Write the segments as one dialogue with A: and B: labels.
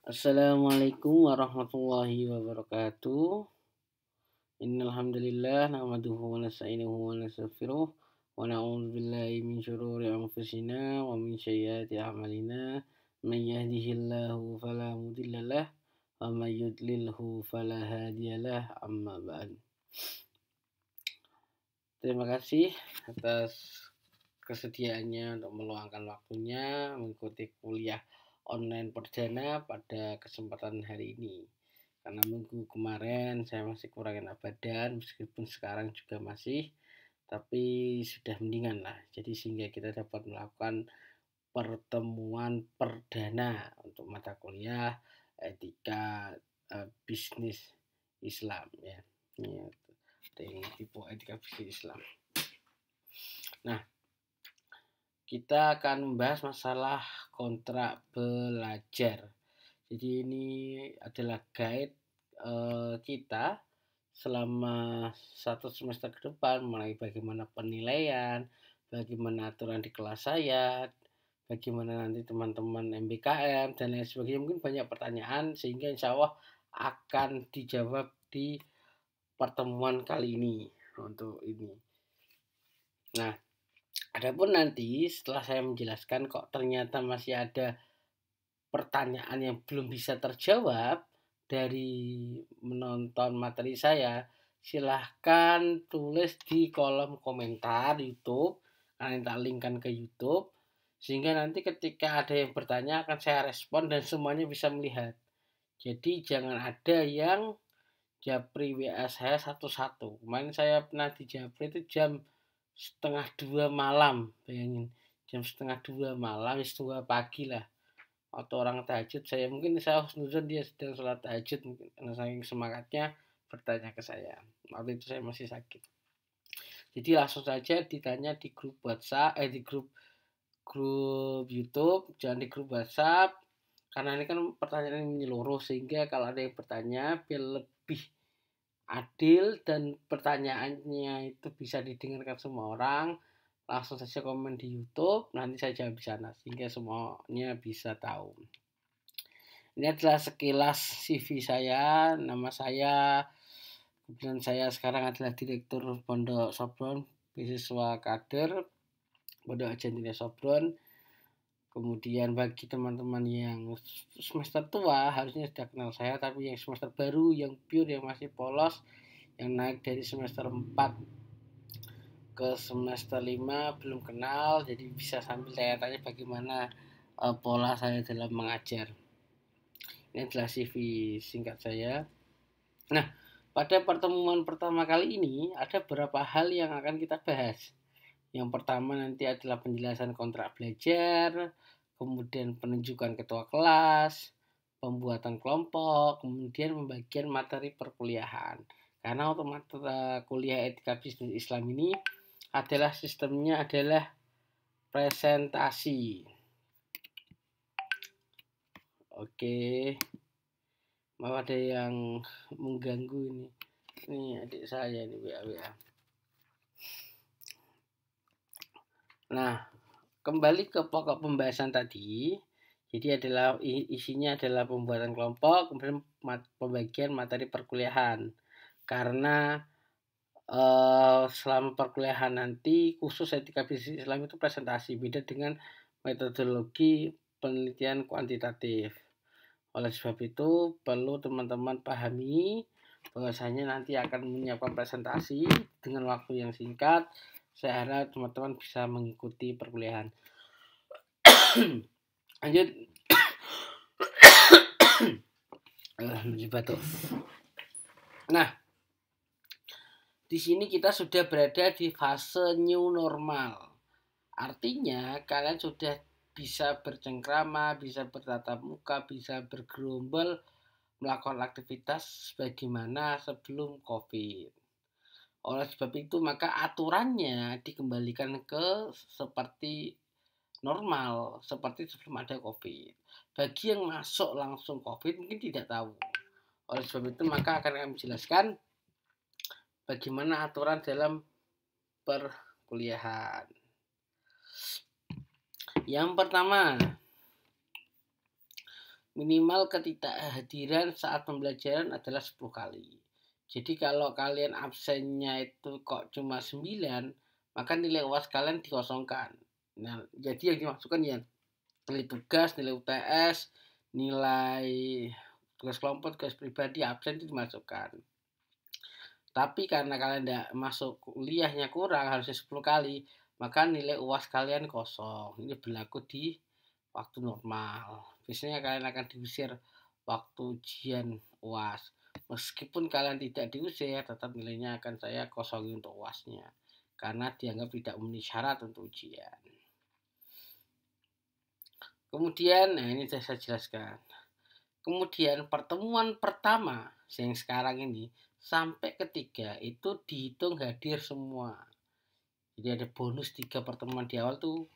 A: Assalamualaikum warahmatullahi wabarakatuh. Innal hamdalillah nahmaduhu wa nasta'inuhu wa nastaghfiruh wa na'udzu billahi min syururi anfusina wa min sayyiati a'malina. May yahdihillahu fala mudhillalah wa may yudlilhu fala hadiyalah. Amma ba'd. Terima kasih atas kesediaannya untuk meluangkan waktunya mengikuti kuliah online perdana pada kesempatan hari ini. Karena minggu kemarin saya masih kurang enak badan, meskipun sekarang juga masih, tapi sudah mendingan lah. Jadi sehingga kita dapat melakukan pertemuan perdana untuk mata kuliah etika bisnis Islam ya. Tipe etika bisnis Islam. Nah, kita akan membahas masalah kontrak belajar. Jadi ini adalah guide kita selama 1 semester ke depan, mulai bagaimana penilaian, bagaimana aturan di kelas saya, bagaimana nanti teman-teman MBKM dan lain sebagainya. Mungkin banyak pertanyaan sehingga insya Allah akan dijawab di pertemuan kali ini untuk ini. Nah, adapun nanti setelah saya menjelaskan kok ternyata masih ada pertanyaan yang belum bisa terjawab dari menonton materi saya, silahkan tulis di kolom komentar YouTube, nanti tak linkkan ke YouTube, sehingga nanti ketika ada yang bertanya akan saya respon dan semuanya bisa melihat. Jadi jangan ada yang japri WA saya satu-satu. Kemarin saya pernah di japri itu jam 1:30 malam, bayangin, jam 1:30 malam, 2 pagi lah, atau orang tahajud. Saya husnuzon dia sedang sholat tahajud mungkin, karena saking semangatnya bertanya ke saya. Waktu itu saya masih sakit, jadi langsung saja ditanya di grup WhatsApp, di grup YouTube, jangan di grup WhatsApp, karena ini kan pertanyaan menyeluruh, sehingga kalau ada yang bertanya biar lebih adil dan pertanyaannya itu bisa didengarkan semua orang, langsung saja komen di YouTube, nanti saya jawab di sana sehingga semuanya bisa tahu. Ini adalah sekilas CV saya. Nama saya, kebetulan saya sekarang adalah Direktur Pondok Sopron, beasiswa kader Pondok Argentina Sopron. Kemudian bagi teman-teman yang semester tua harusnya sudah kenal saya, tapi yang semester baru, yang pure, yang masih polos, yang naik dari semester 4 ke semester 5 belum kenal, jadi bisa sambil saya tanya bagaimana pola saya dalam mengajar. Ini adalah CV singkat saya. Nah, pada pertemuan pertama kali ini ada beberapa hal yang akan kita bahas. Yang pertama nanti adalah penjelasan kontrak belajar, kemudian penunjukan ketua kelas, pembuatan kelompok, kemudian pembagian materi perkuliahan. Karena untuk mata kuliah etika bisnis Islam ini adalah sistemnya adalah presentasi. Oke, mau ada yang mengganggu ini. Ini adik saya ini WA. Nah, kembali ke pokok pembahasan tadi. Jadi isinya adalah pembuatan kelompok, kemudian pembagian materi perkuliahan. Karena selama perkuliahan nanti khusus etika bisnis Islam itu presentasi, beda dengan metodologi penelitian kuantitatif. Oleh sebab itu perlu teman-teman pahami bahwasanya nanti akan menyiapkan presentasi dengan waktu yang singkat. Saya harap teman-teman bisa mengikuti perkuliahan. Lanjut. Batuk. Nah, di sini kita sudah berada di fase new normal. Artinya kalian sudah bisa bercengkrama, bisa bertatap muka, bisa bergerombol, melakukan aktivitas sebagaimana sebelum COVID. Oleh sebab itu maka aturannya dikembalikan ke seperti normal, seperti sebelum ada COVID. Bagi yang masuk langsung COVID mungkin tidak tahu. Oleh sebab itu maka akan kami jelaskan bagaimana aturan dalam perkuliahan. Yang pertama, minimal ketidakhadiran saat pembelajaran adalah 10 kali. Jadi kalau kalian absennya itu kok cuma 9, maka nilai UAS kalian dikosongkan. Nah, jadi yang dimasukkan ya nilai tugas, nilai UTS, nilai tugas kelompok, tugas pribadi, absen itu dimasukkan. Tapi karena kalian tidak masuk kuliahnya kurang, harusnya 10 kali, maka nilai UAS kalian kosong. Ini berlaku di waktu normal. Biasanya kalian akan diusir waktu ujian UAS. Meskipun kalian tidak diusir, tetap nilainya akan saya kosongin untuk UASnya. Karena dianggap tidak memenuhi syarat untuk ujian. Kemudian, nah ini saya jelaskan. Kemudian pertemuan pertama yang sekarang ini sampai ketiga itu dihitung hadir semua. Jadi ada bonus 3 pertemuan di awal tuh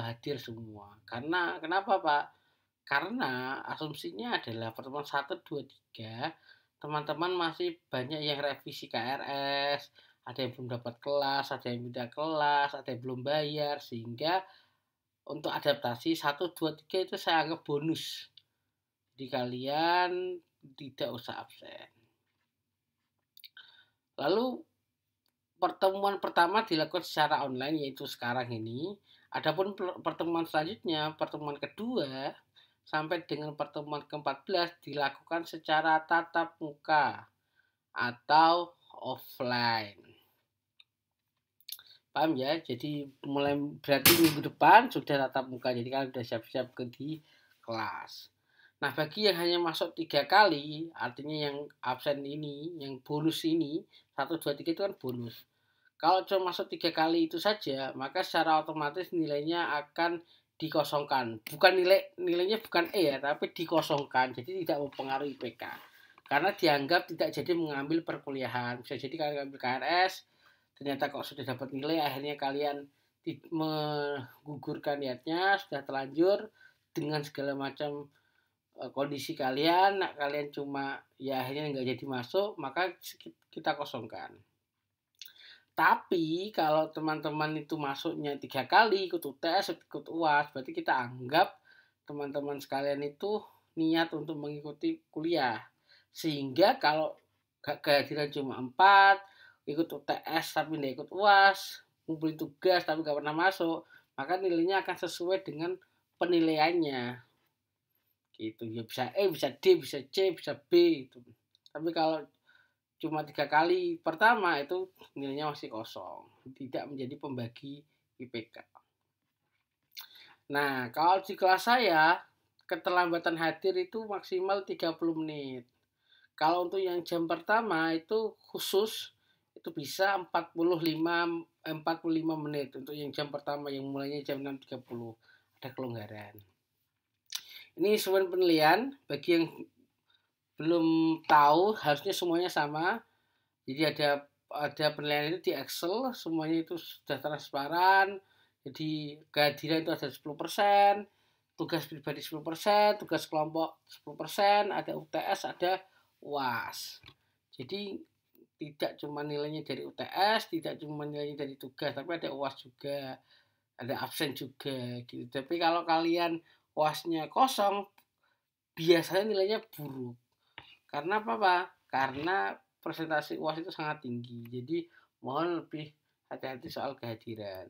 A: hadir semua. Karena kenapa Pak? Karena asumsinya adalah pertemuan 1, 2, 3 teman-teman masih banyak yang revisi KRS, ada yang belum dapat kelas, ada yang pindah kelas, ada yang belum bayar, sehingga untuk adaptasi 1, 2, 3 itu saya anggap bonus. Jadi kalian tidak usah absen. Lalu pertemuan pertama dilakukan secara online yaitu sekarang ini. Adapun pertemuan selanjutnya, pertemuan kedua sampai dengan pertemuan ke-14 dilakukan secara tatap muka atau offline. Paham ya? Jadi mulai berarti minggu depan sudah tatap muka. Jadi kalian sudah siap-siap ke di kelas. Nah, bagi yang hanya masuk 3 kali, artinya yang absen ini, yang bonus ini, 1, 2, 3 itu kan bonus. Kalau cuma masuk 3 kali itu saja, maka secara otomatis nilainya akan dikosongkan. Nilainya bukan E ya, tapi dikosongkan. Jadi tidak mempengaruhi IPK. Karena dianggap tidak jadi mengambil perkuliahan. Bisa jadi kalian ambil KRS, ternyata kok sudah dapat nilai, akhirnya kalian menggugurkan niatnya, sudah terlanjur dengan segala macam kondisi kalian cuma ya akhirnya nggak jadi masuk, maka kita kosongkan. Tapi kalau teman-teman itu masuknya 3 kali ikut UTS, ikut UAS, berarti kita anggap teman-teman sekalian itu niat untuk mengikuti kuliah. Sehingga kalau kehadiran cuma 4, ikut UTS tapi tidak ikut UAS, ngumpulin tugas tapi nggak pernah masuk, maka nilainya akan sesuai dengan penilaiannya. Gitu ya, bisa E, bisa D, bisa C, bisa B itu. Tapi kalau cuma 3 kali pertama itu nilainya masih kosong, tidak menjadi pembagi IPK. Nah, kalau di kelas saya keterlambatan hadir itu maksimal 30 menit. Kalau untuk yang jam pertama itu khusus itu bisa 45 menit untuk yang jam pertama yang mulainya jam 6.30, ada kelonggaran. Ini sesuai penilaian, bagi yang belum tahu harusnya semuanya sama. Jadi ada penilaian itu di Excel, semuanya itu sudah transparan. Jadi kehadiran itu ada 10%, tugas pribadi 10%, tugas kelompok 10%, ada UTS, ada UAS. Jadi tidak cuma nilainya dari UTS, tidak cuma nilainya dari tugas, tapi ada UAS juga, ada absen juga gitu. Tapi kalau kalian UASnya kosong, biasanya nilainya buruk. Karena apa Pak? Karena presentasi UAS itu sangat tinggi. Jadi mohon lebih hati-hati soal kehadiran.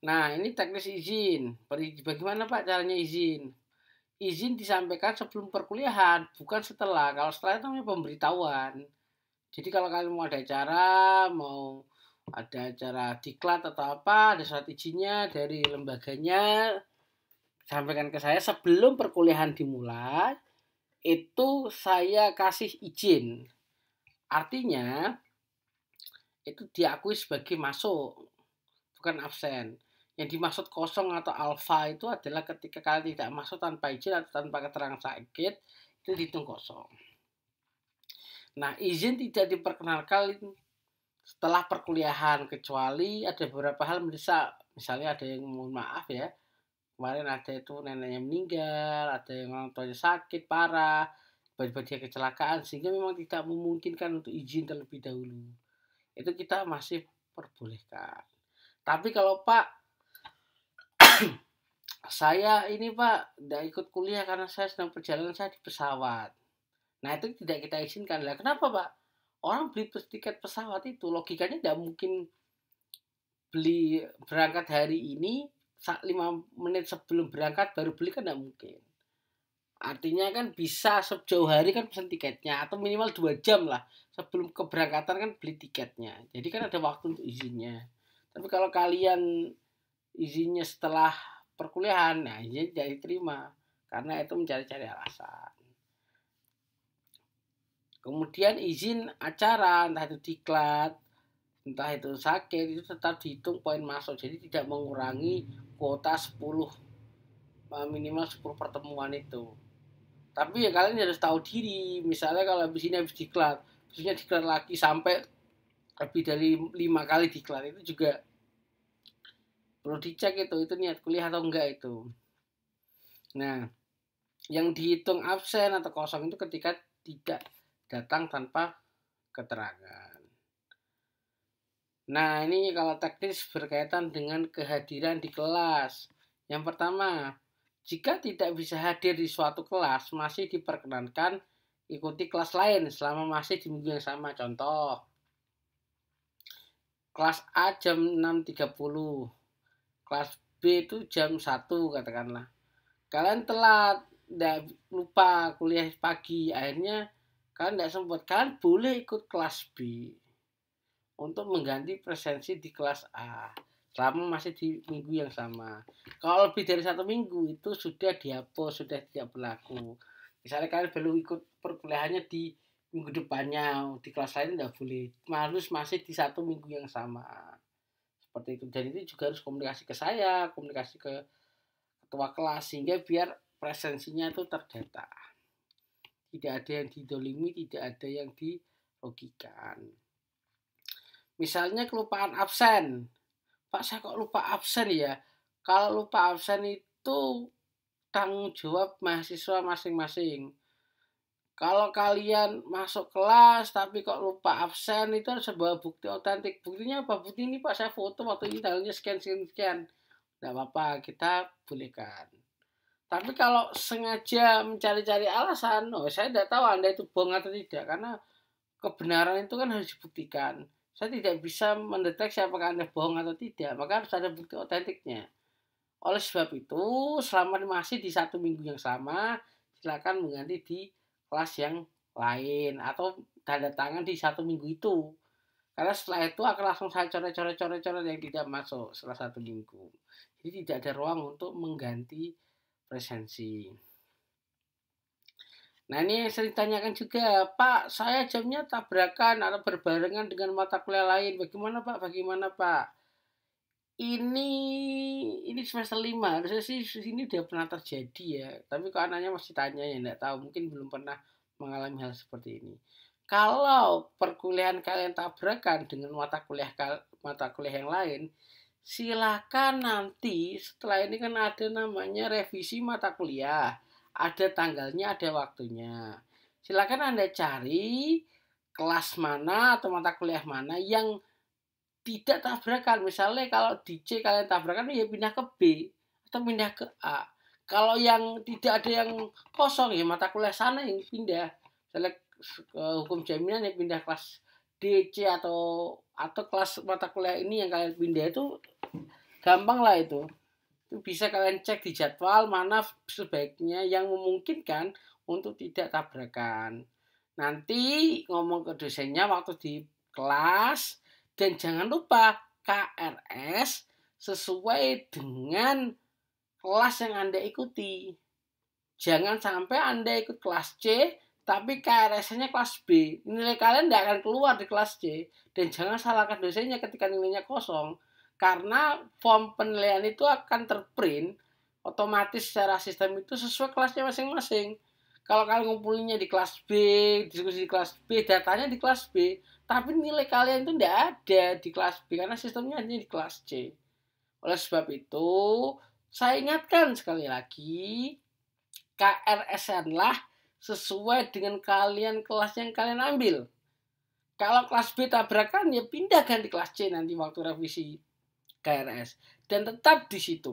A: Nah, ini teknis izin. Bagaimana Pak caranya izin? Izin disampaikan sebelum perkuliahan, bukan setelah. Kalau setelah itu namanya pemberitahuan. Jadi kalau kalian mau ada acara diklat atau apa, ada surat izinnya dari lembaganya, sampaikan ke saya sebelum perkuliahan dimulai, itu saya kasih izin. Artinya itu diakui sebagai masuk, bukan absen. Yang dimaksud kosong atau alfa itu adalah ketika kalian tidak masuk tanpa izin atau tanpa keterangan sakit, itu dihitung kosong. Nah, izin tidak diperkenalkan setelah perkuliahan, kecuali ada beberapa hal mendesak. Misalnya ada yang mohon maaf ya, kemarin ada itu neneknya meninggal, ada yang orang tuanya sakit parah, tiba-tiba dia kecelakaan, sehingga memang tidak memungkinkan untuk izin terlebih dahulu. Itu kita masih perbolehkan. Tapi kalau Pak saya ini Pak tidak ikut kuliah karena saya sedang perjalanan, saya di pesawat. Nah itu tidak kita izinkan lah. Kenapa Pak? Orang beli tiket pesawat itu logikanya tidak mungkin beli berangkat hari ini 5 menit sebelum berangkat baru beli, kan tidak mungkin. Artinya kan bisa sejauh hari kan pesan tiketnya, atau minimal 2 jam lah sebelum keberangkatan kan beli tiketnya. Jadi kan ada waktu untuk izinnya. Tapi kalau kalian izinnya setelah perkuliahan, nah izinnya tidak diterima karena itu mencari-cari alasan. Kemudian izin acara, entah itu diklat, entah itu sakit, itu tetap dihitung poin masuk. Jadi tidak mengurangi kuota 10, minimal 10 pertemuan itu. Tapi ya kalian harus tahu diri. Misalnya kalau habis ini habis diklat, terusnya diklat lagi sampai lebih dari 5 kali diklat, itu juga perlu dicek itu niat kuliah atau enggak itu. Nah, yang dihitung absen atau kosong itu ketika tidak datang tanpa keterangan. Nah, ini kalau teknis berkaitan dengan kehadiran di kelas. Yang pertama, jika tidak bisa hadir di suatu kelas, masih diperkenankan ikuti kelas lain selama masih di minggu yang sama. Contoh, kelas A jam 6.30, kelas B itu jam 1 katakanlah. Kalian telat, lupa kuliah pagi, akhirnya kalian tidak sempat, kalian boleh ikut kelas B untuk mengganti presensi di kelas A selama masih di minggu yang sama. Kalau lebih dari 1 minggu itu sudah dihapus, sudah tidak berlaku. Misalnya kalian belum ikut perkuliahannya di minggu depannya, di kelas lain tidak boleh, harus masih di 1 minggu yang sama. Seperti itu. Dan itu juga harus komunikasi ke saya, komunikasi ke ketua kelas, sehingga biar presensinya itu terdata. Tidak ada yang didolimi, tidak ada yang dirugikan. Misalnya kelupaan absen. Pak, saya kok lupa absen ya? Kalau lupa absen itu tanggung jawab mahasiswa masing-masing. Kalau kalian masuk kelas tapi kok lupa absen, itu harus sebuah bukti otentik. Buktinya apa? Bukti ini Pak, saya foto waktu ini tanggalnya sekian. Tidak apa-apa, kita bolehkan. Tapi kalau sengaja mencari-cari alasan, saya tidak tahu Anda itu bohong atau tidak. Karena kebenaran itu kan harus dibuktikan. Saya tidak bisa mendeteksi apakah Anda bohong atau tidak, maka harus ada bukti otentiknya. Oleh sebab itu, selama masih di 1 minggu yang sama, silakan mengganti di kelas yang lain atau tanda tangan di 1 minggu itu. Karena setelah itu akan langsung saya coret-coret yang tidak masuk setelah 1 minggu. Jadi tidak ada ruang untuk mengganti presensi. Nah ini sering ditanyakan juga, Pak, saya jamnya tabrakan atau berbarengan dengan mata kuliah lain. Bagaimana Pak? Bagaimana Pak? Ini semester 5. Harusnya sih ini udah pernah terjadi ya. Tapi kok anaknya masih tanya ya, enggak tahu. Mungkin belum pernah mengalami hal seperti ini. Kalau perkuliahan kalian tabrakan dengan mata kuliah yang lain, silakan nanti setelah ini kan ada namanya revisi mata kuliah. Ada tanggalnya, ada waktunya. Silakan Anda cari kelas mana atau mata kuliah mana yang tidak tabrakan. Misalnya kalau di C kalian tabrakan, ya pindah ke B atau pindah ke A. Kalau yang tidak ada yang kosong, ya mata kuliah sana yang pindah. Misalnya hukum jaminan yang pindah kelas D, C atau kelas mata kuliah ini yang kalian pindah, itu gampang lah itu. Itu bisa kalian cek di jadwal mana sebaiknya yang memungkinkan untuk tidak tabrakan. Nanti ngomong ke dosennya waktu di kelas, dan jangan lupa KRS sesuai dengan kelas yang Anda ikuti. Jangan sampai Anda ikut kelas C tapi KRS-nya kelas B. Nilai kalian tidak akan keluar di kelas C. Dan jangan salahkan dosennya ketika nilainya kosong. Karena form penilaian itu akan terprint otomatis secara sistem itu sesuai kelasnya masing-masing. Kalau kalian ngumpulinnya di kelas B, diskusi di kelas B, datanya di kelas B, tapi nilai kalian itu tidak ada di kelas B karena sistemnya hanya di kelas C. Oleh sebab itu, saya ingatkan sekali lagi, KRS-anlah sesuai dengan kalian kelas yang kalian ambil. Kalau kelas B tabrakan, ya pindahkan di kelas C nanti waktu revisi KRS, dan tetap di situ.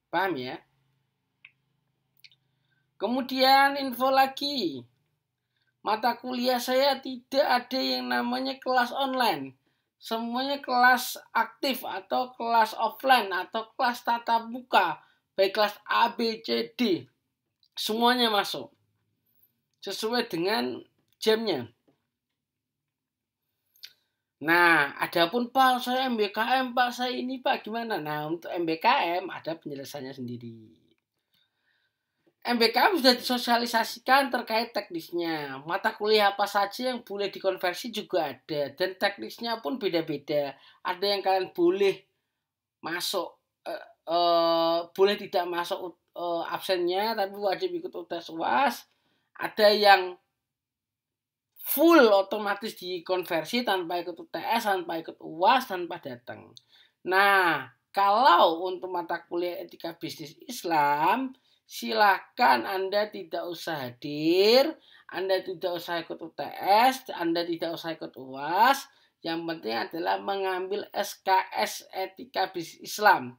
A: Paham ya? Kemudian info lagi, mata kuliah saya tidak ada yang namanya kelas online. Semuanya kelas aktif atau kelas offline atau kelas tatap muka. Baik kelas A, B, C, D. Semuanya masuk. Sesuai dengan jamnya. Nah, adapun Pak, saya MBKM, Pak, saya ini, Pak, gimana? Nah, untuk MBKM ada penjelasannya sendiri. MBKM sudah disosialisasikan terkait teknisnya. Mata kuliah apa saja yang boleh dikonversi juga ada. Dan teknisnya pun beda-beda. Ada yang kalian boleh masuk, boleh tidak masuk absennya, tapi wajib ikut UTS-UAS. Ada yang full otomatis dikonversi tanpa ikut UTS, tanpa ikut UAS, tanpa datang. Nah, kalau untuk mata kuliah etika bisnis Islam, silakan Anda tidak usah hadir, Anda tidak usah ikut UTS, Anda tidak usah ikut UAS. Yang penting adalah mengambil SKS etika bisnis Islam.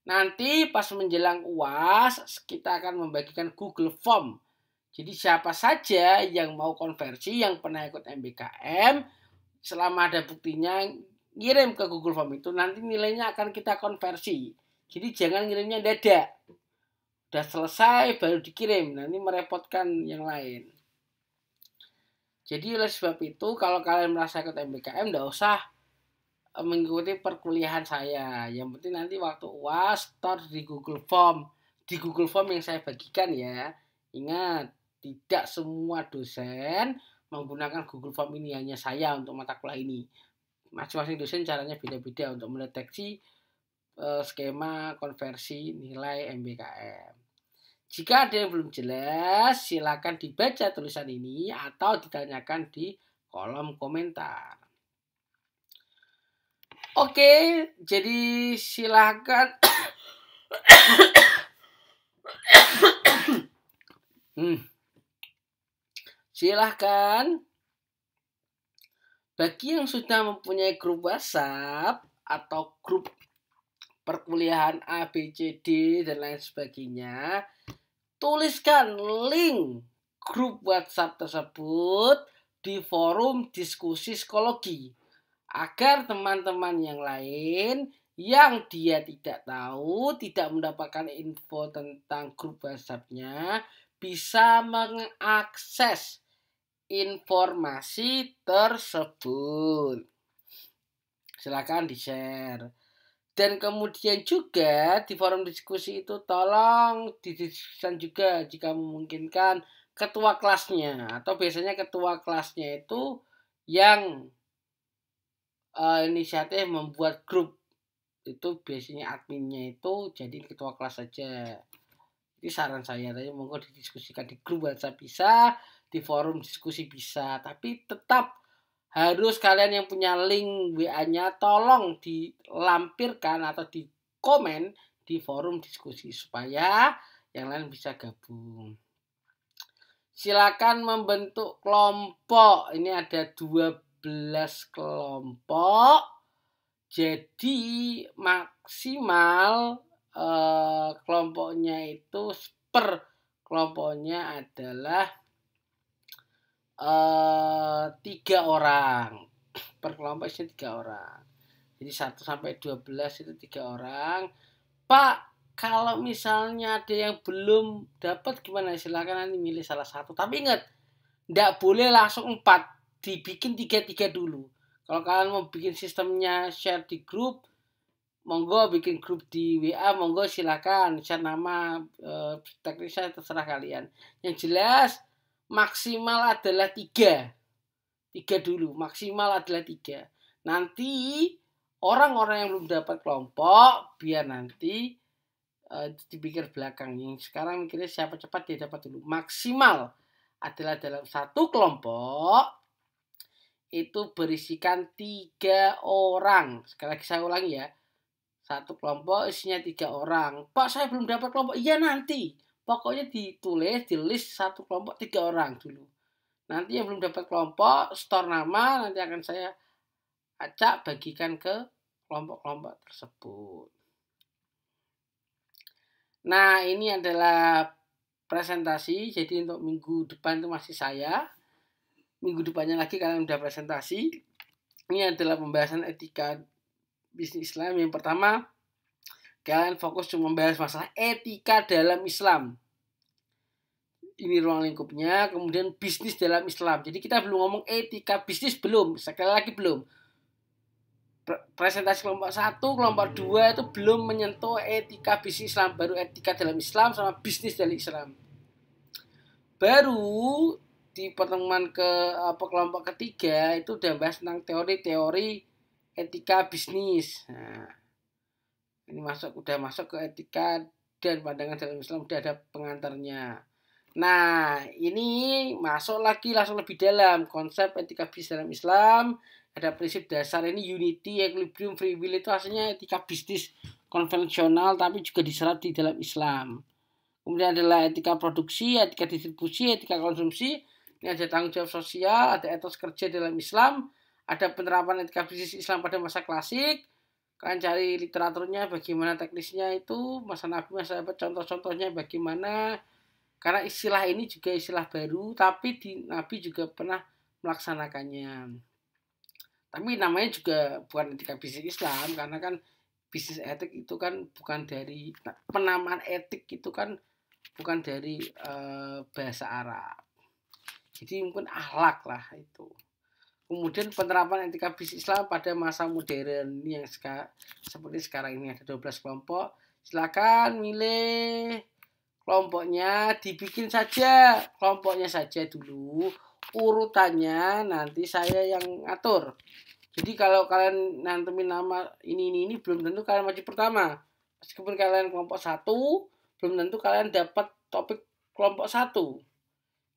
A: Nanti pas menjelang UAS, kita akan membagikan Google Form. Jadi siapa saja yang mau konversi, yang pernah ikut MBKM, selama ada buktinya, ngirim ke Google Form itu, nanti nilainya akan kita konversi. Jadi jangan ngirimnya dadak. Udah selesai baru dikirim, nanti merepotkan yang lain. Jadi oleh sebab itu, kalau kalian merasa ikut MBKM, nggak usah mengikuti perkuliahan saya. Yang penting nanti waktu UAS, store di Google Form. Di Google Form yang saya bagikan ya. Ingat, tidak semua dosen menggunakan Google Form ini, hanya saya untuk mata kuliah ini. Masing-masing dosen caranya beda-beda untuk mendeteksi skema konversi nilai MBKM. Jika ada yang belum jelas, silakan dibaca tulisan ini atau ditanyakan di kolom komentar. Oke, jadi silakan. Silahkan bagi yang sudah mempunyai grup WhatsApp atau grup perkuliahan A, B, C, D, dan lain sebagainya, tuliskan link grup WhatsApp tersebut di forum diskusi psikologi agar teman-teman yang lain yang dia tidak tahu, tidak mendapatkan info tentang grup WhatsApp-nya, bisa mengakses informasi tersebut. Silakan di-share. Dan kemudian juga di forum diskusi itu tolong didiskusikan juga jika memungkinkan ketua kelasnya, atau biasanya ketua kelasnya itu yang inisiatif membuat grup, itu biasanya adminnya itu jadi ketua kelas saja. Ini saran saya, tadi monggo didiskusikan di grup WhatsApp bisa, di forum diskusi bisa, tapi tetap harus kalian yang punya link WA-nya tolong dilampirkan atau di komen di forum diskusi supaya yang lain bisa gabung. Silakan membentuk kelompok. Ini ada 12 kelompok. Jadi maksimal kelompoknya itu per kelompoknya adalah 3 orang. Per kelompok isinya 3 orang. Jadi 1 sampai 12 itu 3 orang. Pak, kalau misalnya ada yang belum dapat gimana? Silakan nanti milih salah satu. Tapi ingat, tidak boleh langsung 4. Dibikin 3-3 dulu. Kalau kalian mau bikin sistemnya share di grup, monggo bikin grup di WA, monggo silakan share nama, teknisnya terserah kalian. Yang jelas maksimal adalah 3 dulu, maksimal adalah 3. Nanti orang-orang yang belum dapat kelompok biar nanti dipikir belakang. Yang sekarang mikirnya siapa cepat dia dapat dulu. Maksimal adalah dalam satu kelompok itu berisikan 3 orang. Sekali lagi saya ulangi ya. Satu kelompok isinya 3 orang. Pak, saya belum dapat kelompok. Iya nanti. Pokoknya ditulis di list satu kelompok 3 orang dulu. Nanti yang belum dapat kelompok, store nama, nanti akan saya acak bagikan ke kelompok-kelompok tersebut. Nah, ini adalah presentasi. Jadi untuk minggu depan itu masih saya. Minggu depannya lagi kalian udah presentasi. Ini adalah pembahasan etika bisnis Islam. Yang pertama, kalian fokus cuma membahas masalah etika dalam Islam. Ini ruang lingkupnya. Kemudian bisnis dalam Islam. Jadi kita belum ngomong etika bisnis, belum. Sekali lagi belum. Presentasi kelompok 1, kelompok 2 itu belum menyentuh etika bisnis Islam, baru etika dalam Islam sama bisnis dalam Islam. Baru di pertemuan kelompok ketiga itu udah bahas tentang teori-teori etika bisnis. Nah, ini udah masuk ke etika dan pandangan dalam Islam, udah ada pengantarnya. Nah, ini masuk lagi langsung lebih dalam konsep etika bisnis dalam Islam. Ada prinsip dasar ini unity, equilibrium, free will itu hasilnya etika bisnis konvensional tapi juga diserap di dalam Islam. Kemudian adalah etika produksi, etika distribusi, etika konsumsi. Ini ada tanggung jawab sosial, ada etos kerja dalam Islam, ada penerapan etika bisnis Islam pada masa klasik. Kalian cari literaturnya bagaimana teknisnya itu, masa Nabi, masa sahabat, contoh-contohnya bagaimana. Karena istilah ini juga istilah baru, tapi Nabi juga pernah melaksanakannya. Tapi namanya juga bukan etika bisnis Islam, karena kan bisnis etik itu kan bukan dari penamaan etik itu kan bukan dari bahasa Arab. Jadi mungkin akhlak lah itu. Kemudian penerapan etika bisnis Islam pada masa modern yang seperti sekarang ini ada 12 kelompok. Silakan milih kelompoknya, dibikin saja kelompoknya saja dulu. Urutannya nanti saya yang ngatur. Jadi kalau kalian nantemin nama ini belum tentu kalian maju pertama. Meskipun kalian kelompok 1, belum tentu kalian dapat topik kelompok 1.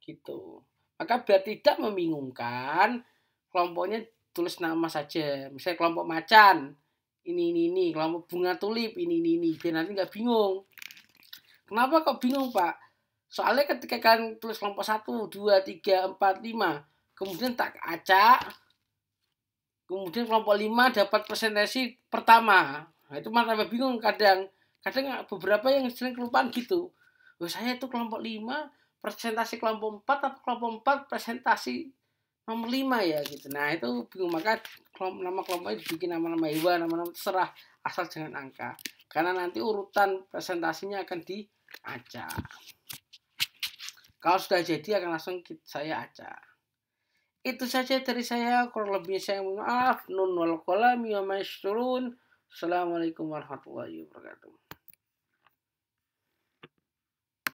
A: Gitu. Maka biar tidak membingungkan, kelompoknya tulis nama saja. Misalnya kelompok macan, ini. Kelompok bunga tulip, ini. Biar nanti nggak bingung. Kenapa kok bingung, Pak? Soalnya ketika kalian tulis kelompok 1, 2, 3, 4, 5, kemudian tak acak, kemudian kelompok 5 dapat presentasi pertama. Nah, itu malah tambah bingung kadang. Kadang beberapa yang sering kelupaan gitu. Oh, saya itu kelompok 5 presentasi kelompok 4 atau kelompok 4 presentasi nomor 5 ya gitu. Nah, itu bingung, maka nama kelompoknya dibikin nama-nama hewan, nama-nama terserah asal jangan angka. Karena nanti urutan presentasinya akan diacak. Kalau sudah jadi akan langsung saya acak. Itu saja dari saya, kurang lebihnya saya mohon maaf. Nun wal qalami wa ma yasturun. Assalamualaikum warahmatullahi wabarakatuh.